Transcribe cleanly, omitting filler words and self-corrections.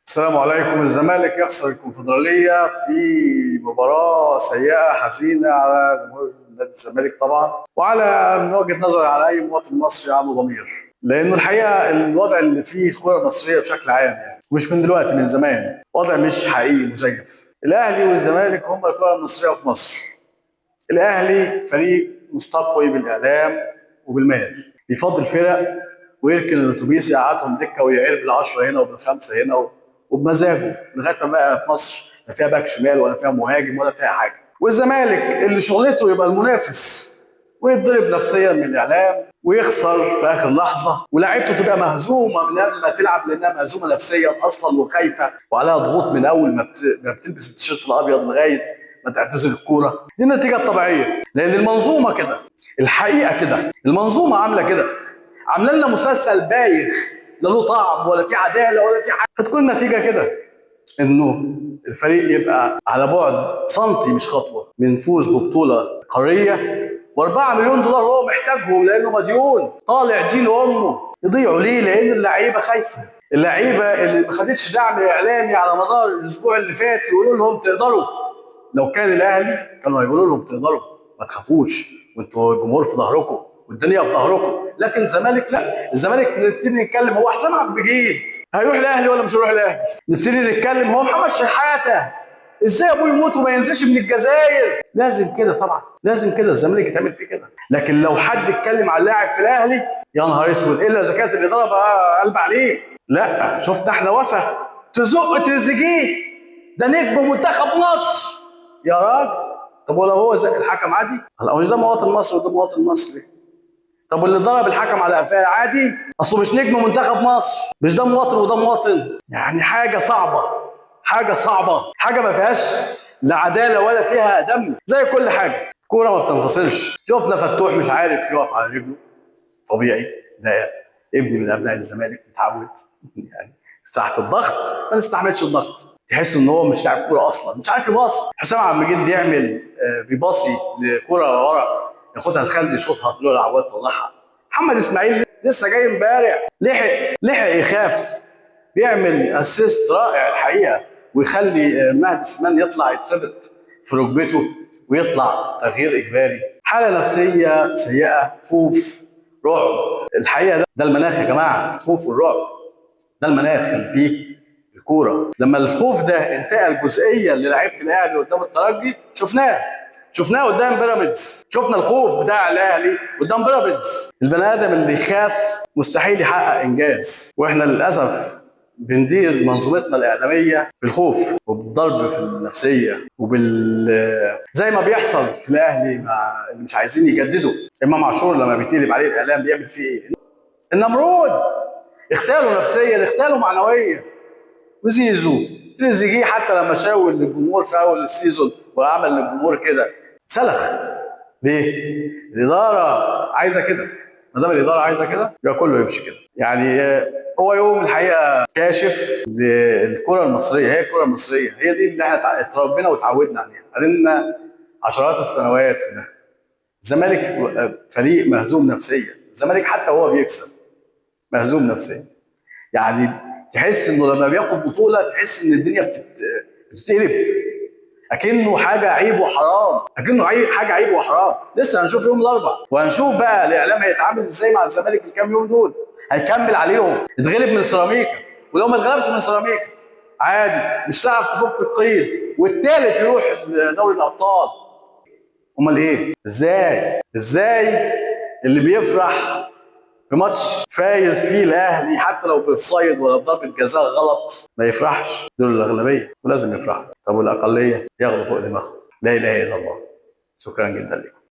السلام عليكم. الزمالك يخسر الكونفدرالية في مباراة سيئة حزينة على جمهور نادي الزمالك طبعا، وعلى من وجهة نظري على أي مواطن مصري عنده ضمير، لأنه الحقيقة الوضع اللي فيه الكرة المصرية بشكل عام يعني مش من دلوقتي، من زمان وضع مش حقيقي مزيف. الأهلي والزمالك هم الكرة المصرية في مصر. الأهلي فريق مستقوي بالإعلام وبالمال، بيفضل فرق ويركن الاتوبيس يقعدهم دكه ويعير بال10 هنا وبال5 هنا وبمزاجه لغايه ما بقى في مصر لا فيها باك شمال ولا فيها مهاجم ولا فيها حاجه. والزمالك اللي شغلته يبقى المنافس ويتضرب نفسيا من الاعلام ويخسر في اخر لحظه، ولاعيبته تبقى مهزومه من قبل ما تلعب لانها مهزومه نفسيا اصلا وخايفه وعليها ضغوط من اول ما بتلبس التيشيرت الابيض لغايه ما تعتزل الكوره. دي النتيجه الطبيعيه، لان المنظومه كده، الحقيقه كده، المنظومه عامله كده، عامله لنا مسلسل بايخ لا له طعم ولا في عداله ولا في حاجه. فتكون النتيجه كده انه الفريق يبقى على بعد سنتي مش خطوه من فوز ببطوله قاريه، و4 مليون دولار هو محتاجهم لانه مديون طالع دين امه يضيعوا ليه؟ لان اللعيبه خايفه، اللعيبه اللي ما خدتش دعم اعلامي على مدار الاسبوع اللي فات يقولوا لهم تقدروا. لو كان الاهلي كانوا هيقولوا لهم تقدروا ما تخافوش وانتوا الجمهور في ظهركم والدنيا في ظهركم. لكن الزمالك لا، الزمالك نبتدي نتكلم هو حسام عبد المجيد هيروح الاهلي ولا مش هيروح الاهلي؟ نبتدي نتكلم هو محمد شحاته ازاي ابوه يموت وما ينزلش من الجزائر؟ لازم كده طبعا، لازم كده الزمالك يتعمل فيه كده. لكن لو حد اتكلم على اللاعب في الاهلي يا نهار اسود، الا اذا كانت الاداره بقى قلب عليه. لا شفنا احنا وفا تزق تريزيجيه، ده نجم منتخب مصر يا راجل. طب ولو هو زي الحكم عادي؟ هلا مش ده مواطن مصري وده مواطن مصري؟ طب واللي ضرب الحكم على قفاه عادي؟ اصله مش نجم منتخب مصر، مش ده مواطن وده مواطن؟ يعني حاجه صعبه، حاجه صعبه، حاجه ما فيهاش لا عداله ولا فيها دم. زي كل حاجه كوره ما بتنفصلش. شفنا فتوح مش عارف يقف على رجله، طبيعي، ده ابني من ابناء الزمالك متعود يعني تحت الضغط ما نستحملش الضغط، تحس ان هو مش لاعب كوره اصلا، مش عارف يباصي. حسام عبد المجيد بيعمل بيباصي لكوره ورا ياخدها الخالد يشوطها له العواد طلعها. محمد اسماعيل لسه جاي امبارح لحق يخاف، بيعمل اسيست رائع الحقيقه ويخلي مهدي سليمان يطلع يتربط في ركبته ويطلع تغيير اجباري. حاله نفسيه سيئه، خوف، رعب. الحقيقه ده المناخ يا جماعه، الخوف والرعب ده المناخ اللي فيه الكوره. لما الخوف ده انتقل جزئيا للاعيبه الاهلي قدام الترجي شفناه قدام بيراميدز، شفنا الخوف بتاع الاهلي قدام بيراميدز. البني ادم اللي يخاف مستحيل يحقق انجاز، واحنا للاسف بندير منظومتنا الاعلاميه بالخوف وبالضرب في النفسيه زي ما بيحصل في الاهلي مع اللي مش عايزين يجددوا. امام عاشور لما بيتقلب عليه الاعلام بيعمل فيه ايه؟ النمرود، اغتالوا نفسيا، اغتالوا معنويا. وزيزو تريزيجيه حتى لما شاور للجمهور في اول السيزون وعمل للجمهور كده سلخ. ليه؟ الاداره عايزه كده، ما دام الاداره عايزه كده يبقى كله يمشي كده. يعني هو يوم الحقيقه كاشف للكره المصريه، هي الكره المصريه هي دي اللي احنا اتربينا وتعودنا عليها، علينا عشرات السنوات في ده. الزمالك فريق مهزوم نفسيا، الزمالك حتى وهو بيكسب مهزوم نفسيا. يعني تحس انه لما بياخد بطوله تحس ان الدنيا بتتقلب، اكنه حاجه عيب وحرام، اكنه حاجه عيب وحرام. لسه هنشوف يوم الاربعاء وهنشوف بقى الاعلام هيتعامل ازاي مع الزمالك في الكام يوم دول. هيكمل عليهم، اتغلب من سيراميكا، ولو ما اتغلبش من سيراميكا عادي مش هتعرف تفك القيد، والثالث يروح دوري الابطال. امال ايه؟ ازاي اللي بيفرح في ماتش فايز فيه الاهلي حتى لو باوفسايد ولا بضربه جزاء غلط ما يفرحش؟ دول الاغلبيه ولازم يفرحوا. طب والاقليه ياخدوا فوق دماغهم. لا اله الا الله. شكرا جدا لكم.